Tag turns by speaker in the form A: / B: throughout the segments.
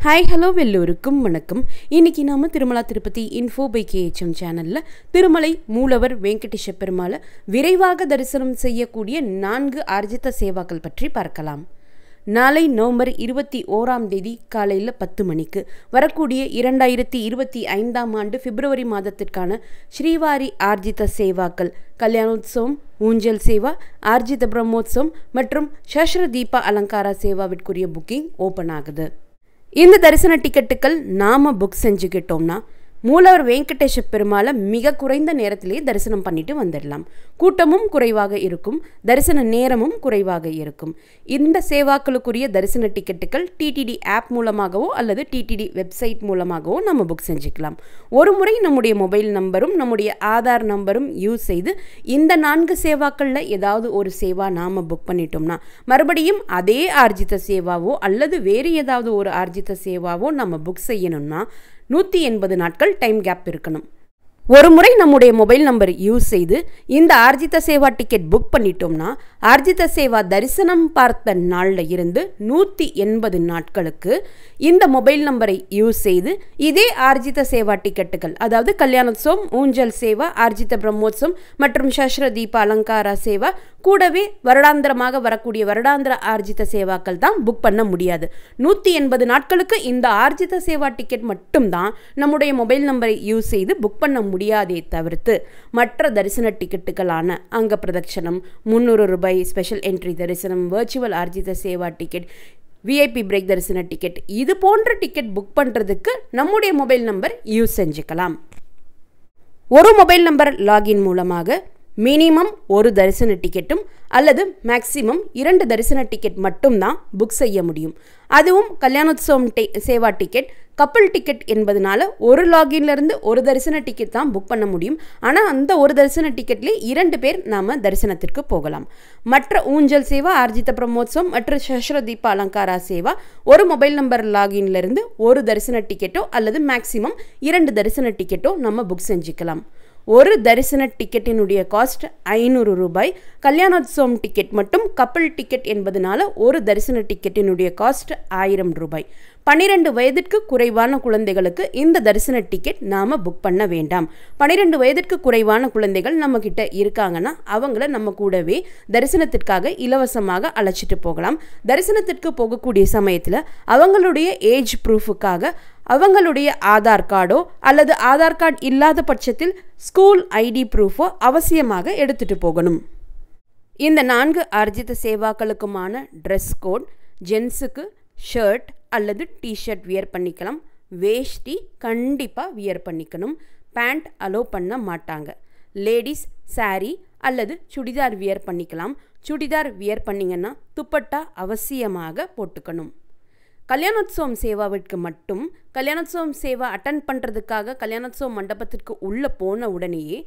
A: Hi hello எல்லோருக்கும் வணக்கம். இன்றைக்கி நாம் Tirumala Tirupati info by KHM சேனலில் திருமலை மூலவர் வெங்கடேஷ பெருமாளை விரைவாக தரிசனம் செய்யக்கூடிய 4 ஆர்ஜித சேவாக்கள் பற்றி பார்க்கலாம். நாளை நவம்பர் 21 காலையில் 10 மணிக்கு வரக்கூடிய 2025 ஆண்டு பிப்ரவரி மாதத்திற்கான ஸ்ரீவாரி ஆர்ஜித சேவாக்கள் கல்யாணோத்சவம், ஊஞ்சல் சேவா, ஆர்ஜித பிரம்மோத்சவம் மற்றும் சஹஸ்ர தீப அலங்கார சேவாவிற்குரிய புக்கிங் ஓப்பன் ஆகுது. இந்த தரிசன டிக்கெட்டுகள் நாம் புக் செஞ்சுக்கிட்டோம்னா மூலவர் வெங்கடேஷ பெருமாளை மிக குறைந்த நேரத்திலேயே தரிசனம் பண்ணிட்டு வந்துடலாம். கூட்டமும் குறைவாக இருக்கும், தரிசன நேரமும் குறைவாக இருக்கும். இந்த சேவாக்களுக்குரிய தரிசன டிக்கெட்டுகள் டிடிடி ஆப் மூலமாகவோ அல்லது டிடிடி வெப்சைட் மூலமாகவோ நம்ம புக் செஞ்சுக்கலாம். ஒரு முறை நம்முடைய மொபைல் நம்பரும் நம்முடைய ஆதார் நம்பரும் யூஸ் செய்து இந்த 4 சேவாக்களில் ஏதாவது ஒரு சேவா நாம் புக் பண்ணிட்டோம்னா மறுபடியும் அதே ஆர்ஜித சேவாவோ அல்லது வேறு ஏதாவது ஒரு ஆர்ஜித சேவாவோ நம்ம புக் செய்யணும்னா 180 நாட்கள் டைம் கேப் இருக்கணும். ஒரு முறை நம்முடைய மொபைல் நம்பர் யூஸ் செய்து இந்த ஆர்ஜித சேவா டிக்கெட் புக் பண்ணிட்டோம்னா ஆர்ஜித சேவா தரிசனம் பார்த்த நாளில் இருந்து 180 நாட்களுக்கு இந்த மொபைல் நம்பரை யூஸ் செய்து இதே ஆர்ஜித சேவா டிக்கெட்டுகள், அதாவது கல்யாணோத்சவம், ஊஞ்சல் சேவா, ஆர்ஜித பிரம்மோத்சவம் மற்றும் சஹஸ்ர தீப அலங்கார சேவா கூடவே வருடாந்திரமாக வரக்கூடிய வருடாந்திர ஆர்ஜித சேவாக்கள் தான் புக் பண்ண முடியாது. 180 நாட்களுக்கு இந்த ஆர்ஜித சேவா டிக்கெட் மட்டும்தான் நம்முடைய மொபைல் நம்பரை யூஸ் செய்து புக் பண்ண முடியாதே தவிர்த்து மற்ற தரிசன டிக்கெட்டுகளான அங்க பிரதட்சணம், 300 ரூபாய் ஸ்பெஷல் என்ட்ரி தரிசனம், வர்ச்சுவல் ஆர்ஜித சேவா டிக்கெட், விஐபி பிரேக் தரிசன டிக்கெட், இது போன்ற டிக்கெட் புக் பண்ணுறதுக்கு நம்முடைய மொபைல் நம்பர் யூஸ் செஞ்சுக்கலாம். ஒரு மொபைல் நம்பர் லாகின் மூலமாக மினிமம் ஒரு தரிசன டிக்கெட்டும் அல்லது மேக்சிமம் 2 தரிசன டிக்கெட் மட்டும்தான் புக் செய்ய முடியும். அதுவும் கல்யாணோத்சவம் சேவா டிக்கெட் கப்பல் டிக்கெட் என்பதனால ஒரு லாகின்லேருந்து ஒரு தரிசன டிக்கெட் தான் புக் பண்ண முடியும். ஆனால் அந்த ஒரு தரிசன டிக்கெட்லேயே 2 பேர் நாம் தரிசனத்திற்கு போகலாம். மற்ற ஊஞ்சல் சேவா, ஆர்ஜித பிரம்மோத்சவம் மற்றும் சஹஸ்ர தீப அலங்காரா சேவா ஒரு மொபைல் நம்பர் லாகின்லேருந்து ஒரு தரிசன டிக்கெட்டோ அல்லது மேக்சிமம் 2 தரிசன டிக்கெட்டோ நம்ம புக் செஞ்சுக்கலாம். ஒரு தரிசன டிக்கெட்டினுடைய காஸ்ட் 500 ரூபாய். கல்யாணோத்சவம் டிக்கெட் மட்டும் கப்பல் டிக்கெட் என்பதனால ஒரு தரிசன டிக்கெட்டினுடைய காஸ்ட் 1000 ரூபாய். 12 வயதிற்கு குறைவான குழந்தைகளுக்கு இந்த தரிசன டிக்கெட் நாம் புக் பண்ண வேண்டாம். 12 வயதிற்கு குறைவான குழந்தைகள் நம்மக்கிட்ட இருக்காங்கன்னா அவங்கள நம்ம கூடவே தரிசனத்திற்காக இலவசமாக அழைச்சிட்டு போகலாம். தரிசனத்திற்கு போகக்கூடிய சமயத்தில் அவங்களுடைய ஏஜ் ப்ரூஃபுக்காக அவங்களுடைய ஆதார் கார்டோ அல்லது ஆதார் கார்டு இல்லாத பட்சத்தில் ஸ்கூல் ஐடி ப்ரூஃபோ அவசியமாக எடுத்துகிட்டு போகணும். இந்த 4 ஆர்ஜித சேவாக்களுக்குமான ட்ரெஸ் கோட்: ஜென்ஸுக்கு ஷர்ட் அல்லது டிஷர்ட் வியர் பண்ணிக்கலாம், வேஷ்டி கண்டிப்பாக வியர் பண்ணிக்கணும், பேண்ட் அலோவ் பண்ண மாட்டாங்க. லேடிஸ் சாரீ அல்லது சுடிதார் வியர் பண்ணிக்கலாம். சுடிதார் வியர் பண்ணிங்கன்னா துப்பட்டா அவசியமாக போட்டுக்கணும். கல்யாணோத்சவம் சேவாவிற்கு மட்டும் கல்யாணோத்சவம் சேவா அட்டன் பண்ணுறதுக்காக கல்யாணோத்சவம் மண்டபத்திற்கு உள்ளே போன உடனேயே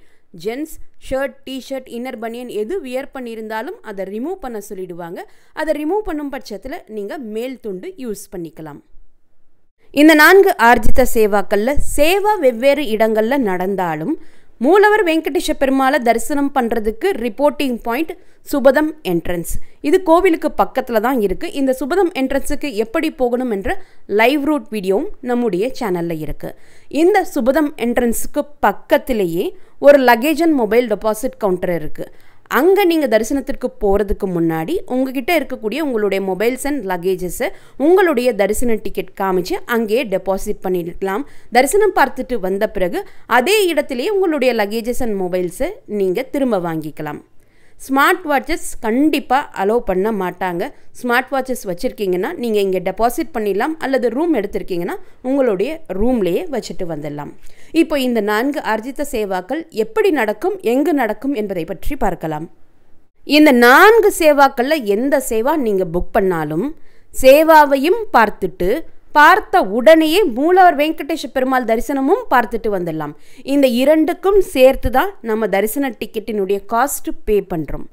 A: ஜென்ஸ் ஷர்ட், டிஷர்ட், இன்னர் பனியன் எது வியர் பண்ணியிருந்தாலும் அதை ரிமூவ் பண்ண சொல்லிடுவாங்க. அதை ரிமூவ் பண்ணும் பட்சத்தில் நீங்கள் மேல் துண்டு யூஸ் பண்ணிக்கலாம். இந்த 4 ஆர்ஜித சேவாக்களில் சேவா வெவ்வேறு இடங்களில் நடந்தாலும் மூலவர் வெங்கடேஷ பெருமாளை தரிசனம் பண்ணுறதுக்கு ரிப்போர்ட்டிங் பாயிண்ட் சுபதம் என்ட்ரன்ஸ். இது கோவிலுக்கு பக்கத்தில் தான் இருக்குது. இந்த சுபதம் என்ட்ரன்ஸுக்கு எப்படி போகணும் என்ற லைவ் ரூட் வீடியோவும் நம்முடைய சேனலில் இருக்குது. இந்த சுபதம் என்ட்ரன்ஸுக்கு பக்கத்திலேயே ஒரு luggage and mobile deposit counter இருக்குது. அங்கே நீங்கள் தரிசனத்திற்கு போகிறதுக்கு முன்னாடி உங்ககிட்ட இருக்கக்கூடிய உங்களுடைய மொபைல்ஸ் அண்ட் லக்கேஜஸை உங்களுடைய தரிசன டிக்கெட் காமிச்சு அங்கேயே டெபாசிட் பண்ணிடலாம். தரிசனம் பார்த்துட்டு வந்த பிறகு அதே இடத்துலையே உங்களுடைய லக்கேஜஸ் அண்ட் மொபைல்ஸை நீங்கள் திரும்ப வாங்கிக்கலாம். ஸ்மார்ட் வாட்சஸ் கண்டிப்பாக அலோவ் பண்ண மாட்டாங்க. ஸ்மார்ட் வாட்சஸ் வச்சுருக்கீங்கன்னா நீங்கள் இங்கே டெபாசிட் பண்ணிடலாம் அல்லது ரூம் எடுத்திருக்கீங்கன்னா உங்களுடைய ரூம்லேயே வச்சுட்டு வந்துடலாம். இப்போ இந்த 4 ஆர்ஜித சேவாக்கள் எப்படி நடக்கும், எங்கு நடக்கும் என்பதை பற்றி பார்க்கலாம். இந்த 4 சேவாக்களில் எந்த சேவா நீங்கள் புக் பண்ணாலும் சேவாவையும் பார்த்த உடனேயே மூலவர் வெங்கடேஷ பெருமாள் தரிசனமும் பார்த்துட்டு வந்துடலாம். இந்த 2க்கும் சேர்த்து தான் நம்ம தரிசன டிக்கெட்டினுடைய காஸ்ட் பே பண்ணுறோம்.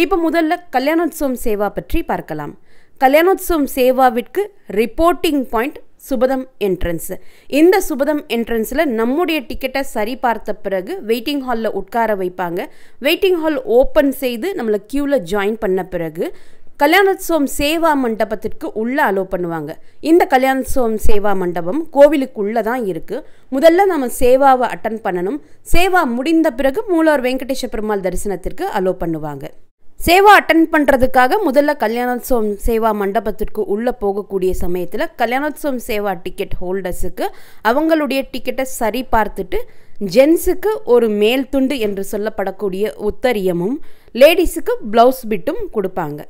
A: இப்போ முதல்ல கல்யாணோத்சவம் சேவா பற்றி பார்க்கலாம். Kalyanotsavam சேவாவிற்கு reporting point சுபதம் entrance. இந்த சுபதம் என்ட்ரன்ஸில் நம்முடைய டிக்கெட்டை சரி பார்த்த பிறகு வெயிட்டிங் ஹாலில் உட்கார வைப்பாங்க. வெயிட்டிங் ஹால் ஓப்பன் செய்து நம்மளை க்யூவில் ஜாயின் பண்ண பிறகு கல்யாணோத்சவம் சேவா மண்டபத்திற்கு உள்ளே அலோ பண்ணுவாங்க. இந்த கல்யாணோத்சவம் சேவா மண்டபம் கோவிலுக்குள்ளே தான் இருக்குது. முதல்ல நம்ம சேவாவை அட்டன் பண்ணணும். சேவா முடிந்த பிறகு மூலவர் வெங்கடேஷ பெருமாள் தரிசனத்திற்கு அலோ பண்ணுவாங்க. சேவா அட்டன் பண்ணுறதுக்காக முதல்ல கல்யாணோத்சவம் சேவா மண்டபத்திற்கு உள்ளே போகக்கூடிய சமயத்தில் கல்யாணோத்சவம் சேவா டிக்கெட் ஹோல்டர்ஸுக்கு அவங்களுடைய டிக்கெட்டை சரி பார்த்துட்டு ஜென்ஸுக்கு ஒரு மேல் துண்டு என்று சொல்லப்படக்கூடிய உத்தரியமும் லேடிஸுக்கு ப்ளவுஸ் பிட்டும் கொடுப்பாங்க.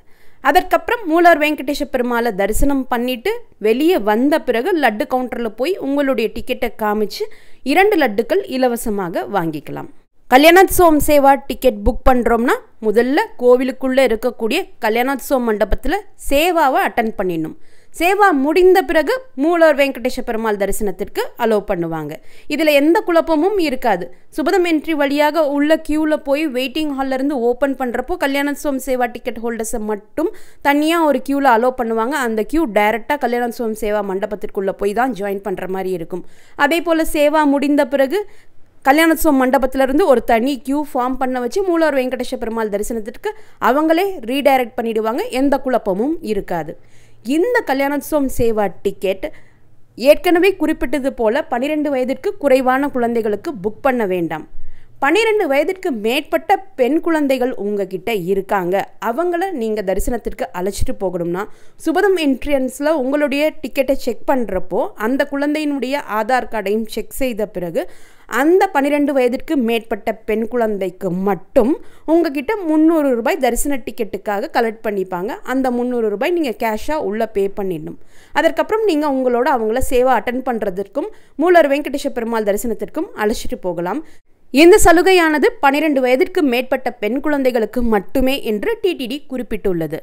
A: அதற்கப்புறம் மூலவர் வெங்கடேஷ பெருமாளை தரிசனம் பண்ணிவிட்டு வெளியே வந்த பிறகு லட்டு கவுண்டரில் போய் உங்களுடைய டிக்கெட்டை காமிச்சு 2 லட்டுக்கள் இலவசமாக வாங்கிக்கலாம். கல்யாணோத்சவம் சேவா டிக்கெட் புக் பண்ணுறோம்னா முதல்ல கோவிலுக்குள்ளே இருக்கக்கூடிய கல்யாணோத்சவ மண்டபத்தில் சேவாவை அட்டன் பண்ணிடணும். சேவா முடிந்த பிறகு மூலவர் வெங்கடேஷ பெருமாள் தரிசனத்திற்கு அலோ பண்ணுவாங்க. இதில் எந்த குழப்பமும் இருக்காது. சுபதம் என்ட்ரி வழியாக உள்ள க்யூவில் போய் வெயிட்டிங் ஹால்லேருந்து ஓப்பன் பண்ணுறப்போ கல்யாணோத்சவம் சேவா டிக்கெட் ஹோல்டர்ஸை மட்டும் தனியாக ஒரு க்யூவில் அலோ பண்ணுவாங்க. அந்த க்யூ டைரெக்டாக கல்யாணோத்சவம் சேவா மண்டபத்திற்குள்ளே போய் தான் ஜாயின் பண்ணுற மாதிரி இருக்கும். அதே போல் சேவா முடிந்த பிறகு கல்யாணோத்சவம் மண்டபத்திலிருந்து ஒரு தனி க்யூ ஃபார்ம் பண்ண வச்சு மூலவர் வெங்கடேஷ பெருமாள் தரிசனத்திற்கு அவங்களே ரீடைரக்ட் பண்ணிடுவாங்க. எந்த குழப்பமும் இருக்காது. இந்த கல்யாணோத்சவம் சேவா டிக்கெட் ஏற்கனவே குறிப்பிட்டது போல் 12 வயதிற்கு குறைவான குழந்தைகளுக்கு புக் பண்ண வேண்டாம். 12 வயதிற்கு மேற்பட்ட பெண் குழந்தைகள் உங்ககிட்ட இருக்காங்க, அவங்கள நீங்கள் தரிசனத்திற்கு அழைச்சிட்டு போகணும்னா சுபதம் என்ட்ரன்ஸில் உங்களுடைய டிக்கெட்டை செக் பண்ணுறப்போ அந்த குழந்தையினுடைய ஆதார் கார்டையும் செக் செய்த பிறகு அந்த 12 வயதிற்கு மேற்பட்ட பெண் குழந்தைக்கு மட்டும் உங்ககிட்ட 300 ரூபாய் தரிசன டிக்கெட்டுக்காக கலெக்ட் பண்ணிப்பாங்க. அந்த 300 ரூபாய் நீங்கள் கேஷாக உள்ளே பே பண்ணிடணும். அதற்கப்புறம் நீங்கள் உங்களோட அவங்கள சேவா அட்டன் பண்ணுறதுக்கும் மூலவர் வெங்கடேஷ பெருமாள் தரிசனத்திற்கும் அழைச்சிட்டு போகலாம். இந்த சலுகையானது 12 வயதிற்கு மேற்பட்ட பெண் குழந்தைகளுக்கு மட்டுமே என்று டிடிடி குறிப்பிட்டுள்ளது.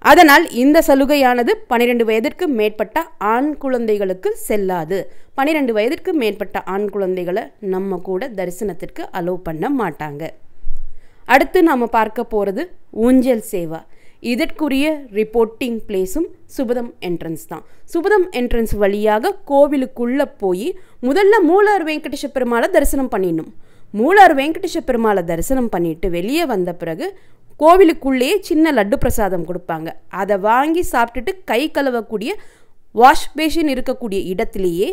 A: அதனால் இந்த சலுகையானது 12 வயதிற்கு மேற்பட்ட ஆண் குழந்தைகளுக்கு செல்லாது. 12 வயதிற்கு மேற்பட்ட ஆண் குழந்தைகளை நம்ம கூட தரிசனத்திற்கு அலோ பண்ண மாட்டாங்க. அடுத்து நாம் பார்க்க போகிறது ஊஞ்சல் சேவா. இதற்குரிய ரிப்போர்ட்டிங் பிளேஸும் சுபதம் என்ட்ரன்ஸ் தான். சுபதம் என்ட்ரன்ஸ் வழியாக கோவிலுக்குள்ளே போய் முதல்ல மூலவர் வெங்கடேஷ பெருமாளை தரிசனம் பண்ணிடணும். மூலவர் வெங்கடேஷ பெருமாளை தரிசனம் பண்ணிட்டு வெளியே வந்த பிறகு கோவிலுக்குள்ளேயே சின்ன லட்டு பிரசாதம் கொடுப்பாங்க. அதை வாங்கி சாப்பிட்டுட்டு கை கழுவக்கூடிய வாஷ் பேஷன் இருக்கக்கூடிய இடத்திலேயே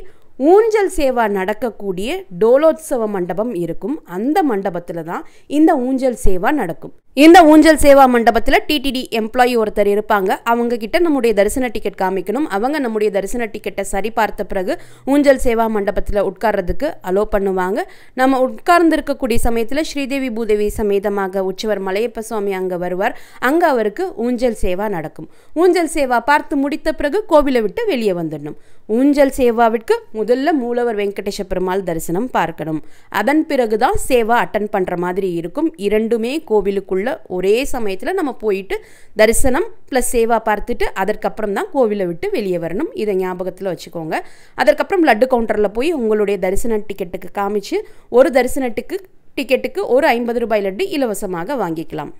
A: ஊஞ்சல் சேவா நடக்கக்கூடிய டோலோத்சவ மண்டபம் இருக்கும். அந்த மண்டபத்தில் தான் இந்த ஊஞ்சல் சேவா நடக்கும். இந்த ஊஞ்சல் சேவா மண்டபத்தில் டிடிடி எம்ப்ளாயி ஒருத்தர் இருப்பாங்க. அவங்க கிட்ட நம்முடைய தரிசன டிக்கெட் காமிக்கணும். அவங்க நம்முடைய தரிசன டிக்கெட்டை சரி பார்த்த பிறகு ஊஞ்சல் சேவா மண்டபத்தில் உட்கார்றதுக்கு அலோ பண்ணுவாங்க. நம்ம உட்கார்ந்து இருக்கக்கூடிய சமயத்தில் ஸ்ரீதேவி பூதேவி சமேதமாக உற்சவர் மலையப்ப சுவாமி அங்கே வருவார். அங்கே அவருக்கு ஊஞ்சல் சேவா நடக்கும். ஊஞ்சல் சேவா பார்த்து முடித்த பிறகு கோவிலை விட்டு வெளியே வந்துடணும். ஊஞ்சல் சேவாவிற்கு முதல்ல மூலவர் வெங்கடேஷ பெருமாள் தரிசனம் பார்க்கணும். அதன் பிறகுதான் சேவா அட்டன் பண்ணுற மாதிரி இருக்கும். இரண்டுமே கோவிலுக்குள்ள ஒரே சமயத்தில் நம்ம போயிட்டு தரிசனம் ப்ளஸ் சேவா பார்த்துட்டு அதற்கப்புறம் தான் கோவிலை விட்டு வெளியே வரணும். இதை ஞாபகத்தில் வச்சுக்கோங்க. அதற்கப்புறம் லட்டு கவுண்டரில் போய் உங்களுடைய தரிசன டிக்கெட்டுக்கு காமிச்சு ஒரு தரிசன டிக்கெட்டுக்கு ஒரு 50 ரூபாய் லட்டு இலவசமாக வாங்கிக்கலாம்.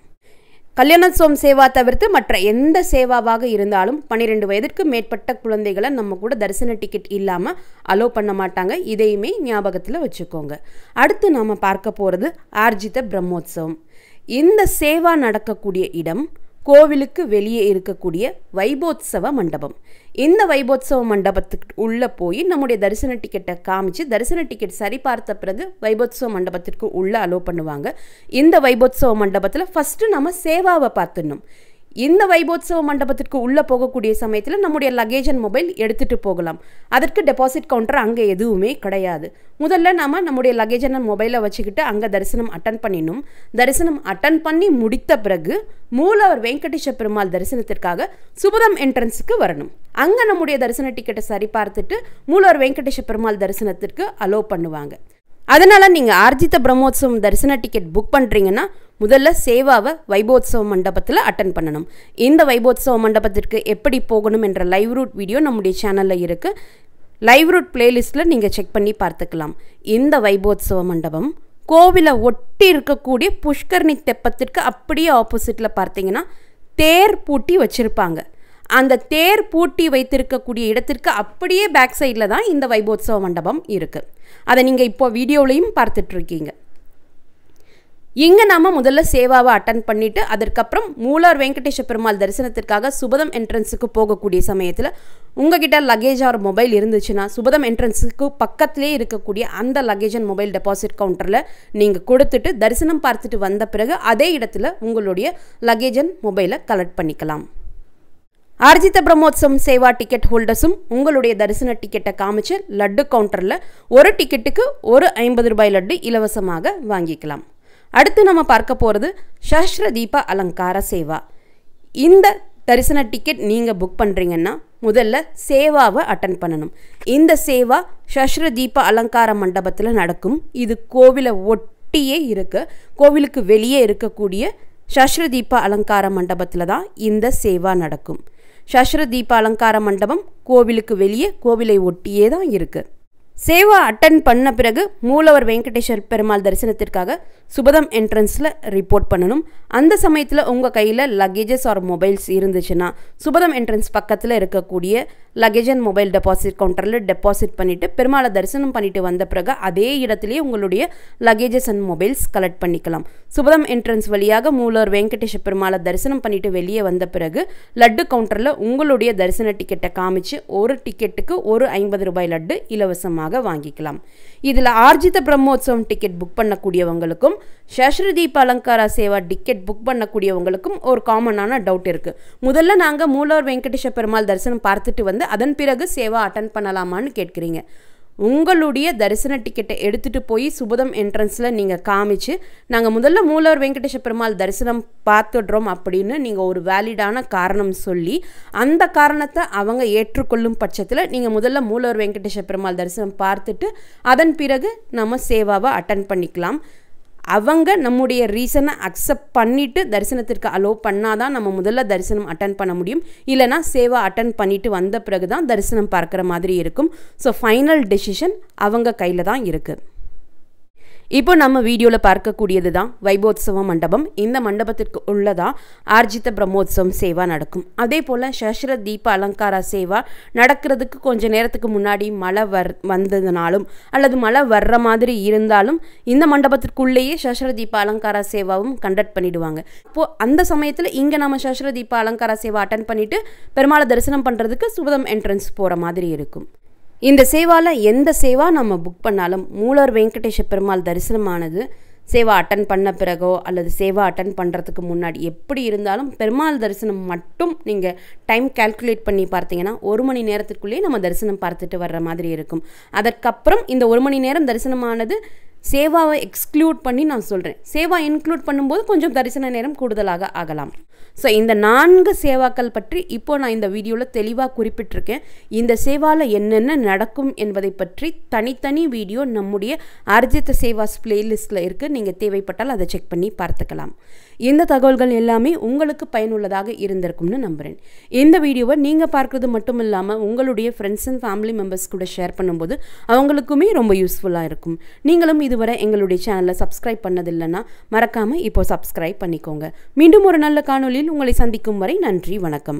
A: கல்யாணோத்சவம் சேவா தவிர்த்து மற்ற எந்த சேவாவாக இருந்தாலும் 12 வயதிற்கு மேற்பட்ட குழந்தைகளை நம்ம கூட தரிசன டிக்கெட் இல்லாமல் அலோ பண்ண மாட்டாங்க. இதையுமே ஞாபகத்தில் வச்சுக்கோங்க. அடுத்து நாம் பார்க்க போகிறது ஆர்ஜித பிரம்மோத்சவம். இந்த சேவா நடக்கக்கூடிய இடம் கோவிலுக்கு வெளியே இருக்கக்கூடிய வைபோத்சவ மண்டபம். இந்த வைபோத்சவ மண்டபத்துக்கு உள்ளே போய் நம்முடைய தரிசன டிக்கெட்டை காமிச்சு தரிசன டிக்கெட் சரி பார்த்த பிறகு வைபோத்சவ மண்டபத்திற்கு உள்ளே அலோ பண்ணுவாங்க. இந்த வைபோத்சவ மண்டபத்தில் ஃபஸ்ட்டு நம்ம சேவாவை பார்த்துடணும். இந்த வைபோத்சவ மண்டபத்திற்கு உள்ளே போகக்கூடிய சமயத்தில் நம்முடைய லக்கேஜ் அண்ட் மொபைல் எடுத்துகிட்டு போகலாம். அதற்கு டெபாசிட் கவுண்டர் அங்கே எதுவுமே கிடையாது. முதல்ல நம்ம நம்முடைய லக்கேஜ் அண்ட் மொபைலை வச்சுக்கிட்டு அங்கே தரிசனம் அட்டன் பண்ணிடணும். தரிசனம் அட்டன் பண்ணி முடித்த பிறகு மூலவர் வெங்கடேஷ பெருமாள் தரிசனத்திற்காக சுபதம் என்ட்ரன்ஸுக்கு வரணும். அங்கே நம்முடைய தரிசன டிக்கெட்டை சரி பார்த்துட்டு மூலவர் வெங்கடேஷ பெருமாள் தரிசனத்திற்கு அலோ பண்ணுவாங்க. அதனால் நீங்கள் ஆர்ஜித பிரம்மோத்சவம் தரிசன டிக்கெட் புக் பண்ணுறீங்கன்னா முதல்ல சேவாவை வைபோத்சவ மண்டபத்தில் அட்டன் பண்ணணும். இந்த வைபோத்சவ மண்டபத்திற்கு எப்படி போகணும் என்ற லைவ் ரூட் வீடியோ நம்முடைய சேனலில் இருக்குது. லைவ் ரூட் பிளேலிஸ்ட்டில் நீங்கள் செக் பண்ணி பார்த்துக்கலாம். இந்த வைபோத்சவ மண்டபம் கோவிலை ஒட்டி இருக்கக்கூடிய புஷ்கரணி தெப்பத்திற்கு அப்படியே ஆப்போசிட்டில் பார்த்தீங்கன்னா தேர் பூட்டி வச்சுருப்பாங்க. அந்த தேர் பூட்டி வைத்திருக்கக்கூடிய இடத்திற்கு அப்படியே பேக் சைடில் தான் இந்த வைபோத்சவ மண்டபம் இருக்குது. அதை நீங்கள் இப்போ வீடியோலையும் பார்த்துட்ருக்கீங்க. இங்கே நாம் முதல்ல சேவாவை அட்டன் பண்ணிவிட்டு அதற்கப்புறம் மூலார் வெங்கடேஷ பெருமாள் தரிசனத்திற்காக சுபதம் என்ட்ரன்ஸுக்கு போகக்கூடிய சமயத்தில் உங்ககிட்ட லக்கேஜ் ஆர் மொபைல் இருந்துச்சுன்னா சுபதம் என்ட்ரன்ஸுக்கு பக்கத்திலே இருக்கக்கூடிய அந்த லக்கேஜ் அண்ட் மொபைல் டெபாசிட் கவுண்டரில் நீங்கள் கொடுத்துட்டு தரிசனம் பார்த்துட்டு வந்த பிறகு அதே இடத்துல உங்களுடைய லக்கேஜ் அண்ட் மொபைலை கலெக்ட் பண்ணிக்கலாம். ஆர்ஜித பிரம்மோத்சவம் சேவா டிக்கெட் ஹோல்டர்ஸும் உங்களுடைய தரிசன டிக்கெட்டை காமிச்சு லட்டு கவுண்டரில் ஒரு டிக்கெட்டுக்கு ஒரு 50 ரூபாய் லட்டு இலவசமாக வாங்கிக்கலாம். அடுத்து நம்ம பார்க்க போகிறது சஹஸ்ர தீப அலங்கார சேவா. இந்த தரிசன டிக்கெட் நீங்கள் புக் பண்ணுறீங்கன்னா முதல்ல சேவாவை அட்டன் பண்ணணும். இந்த சேவா சஹஸ்ர தீப அலங்கார மண்டபத்தில் நடக்கும். இது கோவிலை ஒட்டியே இருக்குது. கோவிலுக்கு வெளியே இருக்கக்கூடிய சஹஸ்ர தீப அலங்கார மண்டபத்தில் தான் இந்த சேவா நடக்கும். சஹஸ்ர தீப அலங்கார மண்டபம் கோவிலுக்கு வெளியே கோவிலை ஒட்டியே தான் இருக்குது. சேவா அட்டன் பண்ண பிறகு மூலவர் வெங்கடேஸ்வர் பெருமாள் தரிசனத்திற்காக சுபதம் என்ட்ரன்ஸில் ரிப்போர்ட் பண்ணணும். அந்த சமயத்தில் உங்கள் கையில் லக்கேஜஸ் ஆர் மொபைல்ஸ் இருந்துச்சுன்னா சுபதம் என்ட்ரன்ஸ் பக்கத்தில் இருக்கக்கூடிய லக்கேஜ் அண்ட் மொபைல் டெபாசிட் கவுண்டரில் டெபாசிட் பண்ணிவிட்டு பெருமாளை தரிசனம் பண்ணிட்டு வந்த பிறகு அதே இடத்துலையே உங்களுடைய லக்கேஜஸ் அண்ட் மொபைல்ஸ் கலெக்ட் பண்ணிக்கலாம். சுபதம் என்ட்ரன்ஸ் வழியாக மூலவர் வெங்கடேஷ பெருமாளை தரிசனம் பண்ணிட்டு வெளியே வந்த பிறகு லட்டு கவுண்டரில் உங்களுடைய தரிசன டிக்கெட்டை காமிச்சு ஒரு டிக்கெட்டுக்கு ஒரு 50 ரூபாய் லட்டு இலவசமாக வாங்கிக்கலாம். இதில் ஆர்ஜித பிரம்மோத்சவம் டிக்கெட் புக் பண்ணக்கூடியவங்களுக்கும் சஹஸ்ர தீப அலங்கார சேவா டிக்கெட் புக் பண்ணக்கூடியவங்களுக்கும் ஒரு காமனான டவுட் இருக்குது. முதல்ல நாங்கள் மூலவர் வெங்கடேஷ பெருமாள் தரிசனம் பார்த்துட்டு வந்து அதன் பிறகு சேவா அட்டன் பண்ணலாமான்னு கேட்குறீங்க. உங்களுடைய தரிசன டிக்கெட்டை எடுத்துகிட்டு போய் சுபதம் என்ட்ரன்ஸில் நீங்கள் காமிச்சு நாங்கள் முதல்ல மூலவர் வெங்கடேஷ பெருமாள் தரிசனம் பார்த்துடுறோம் அப்படின்னு நீங்கள் ஒரு வேலிடான காரணம் சொல்லி அந்த காரணத்தை அவங்க ஏற்றுக்கொள்ளும் பட்சத்தில் நீங்கள் முதல்ல மூலவர் வெங்கடேஷ பெருமாள் தரிசனம் பார்த்துட்டு அதன் பிறகு நம்ம சேவாவை அட்டன் பண்ணிக்கலாம். அவங்க நம்முடைய ரீசனை அக்செப்ட் பண்ணிவிட்டு தரிசனத்திற்கு அலோவ் பண்ணாதான் நம்ம முதல்ல தரிசனம் அட்டன் பண்ண முடியும். இல்லைனா சேவா அட்டன் பண்ணிவிட்டு வந்த பிறகு தான் தரிசனம் பார்க்குற மாதிரி இருக்கும். ஸோ ஃபைனல் டெசிஷன் அவங்க கையில் தான் இருக்குது. இப்போ நம்ம வீடியோவில் பார்க்கக்கூடியது தான் வைபோத்சவ மண்டபம். இந்த மண்டபத்திற்கு உள்ளதா ஆர்ஜித பிரம்மோத்சவம் சேவா நடக்கும். அதே போல் சஹஸ்ர தீப அலங்கார சேவா நடக்கிறதுக்கு கொஞ்சம் நேரத்துக்கு முன்னாடி மழை வந்ததுனாலும் அல்லது மழை வர்ற மாதிரி இருந்தாலும் இந்த மண்டபத்திற்குள்ளேயே சஹஸ்ர தீப அலங்கார சேவாவும் கண்டக்ட் பண்ணிடுவாங்க. இப்போது அந்த சமயத்தில் இங்கே நம்ம சஹஸ்ர தீப அலங்கார சேவா அட்டன் பண்ணிவிட்டு பெருமாளை தரிசனம் பண்ணுறதுக்கு சுபதம் என்ட்ரன்ஸ் போகிற மாதிரி இருக்கும். இந்த சேவாவில் எந்த சேவா நம்ம புக் பண்ணாலும் மூலவர் வெங்கடேஷ பெருமாள் தரிசனமானது சேவா அட்டன் பண்ண பிறகோ அல்லது சேவா அட்டன் பண்ணுறதுக்கு முன்னாடி எப்படி இருந்தாலும் பெருமாள் தரிசனம் மட்டும் நீங்கள் டைம் கால்குலேட் பண்ணி பார்த்தீங்கன்னா 1 மணி நேரத்துக்குள்ளேயே நம்ம தரிசனம் பார்த்துட்டு வர்ற மாதிரி இருக்கும். அதற்கப்புறம் இந்த 1 மணி நேரம் தரிசனமானது சேவாவை எக்ஸ்க்ளூட் பண்ணி நான் சொல்கிறேன். சேவா இன்க்ளூட் பண்ணும்போது கொஞ்சம் தரிசன நேரம் கூடுதலாக ஆகலாம். ஸோ இந்த 4 சேவாக்கள் பற்றி இப்போ நான் இந்த வீடியோவில் தெளிவாக குறிப்பிட்டிருக்கேன். இந்த சேவாவில் என்னென்ன நடக்கும் என்பதை பற்றி தனித்தனி வீடியோ நம்முடைய ஆர்ஜித சேவாஸ் பிளேலிஸ்ட்டில் இருக்குது. நீங்கள் தேவைப்பட்டால் அதை செக் பண்ணி பார்த்துக்கலாம். இந்த தகவல்கள் எல்லாமே உங்களுக்கு பயனுள்ளதாக இருந்திருக்கும்னு நம்புகிறேன். இந்த வீடியோவை நீங்கள் பார்க்குறது மட்டும் இல்லாமல் உங்களுடைய ஃப்ரெண்ட்ஸ் அண்ட் ஃபேமிலி மெம்பர்ஸ் கூட ஷேர் பண்ணும்போது அவங்களுக்குமே ரொம்ப யூஸ்ஃபுல்லாக இருக்கும். நீங்களும் இதுவரை எங்களுடைய சேனலை சப்ஸ்கிரைப் பண்ணதில்லைன்னா மறக்காமல் இப்போ சப்ஸ்கிரைப் பண்ணிக்கோங்க. மீண்டும் ஒரு நல்ல காணொலியில் உங்களை சந்திக்கும் வரை நன்றி, வணக்கம்.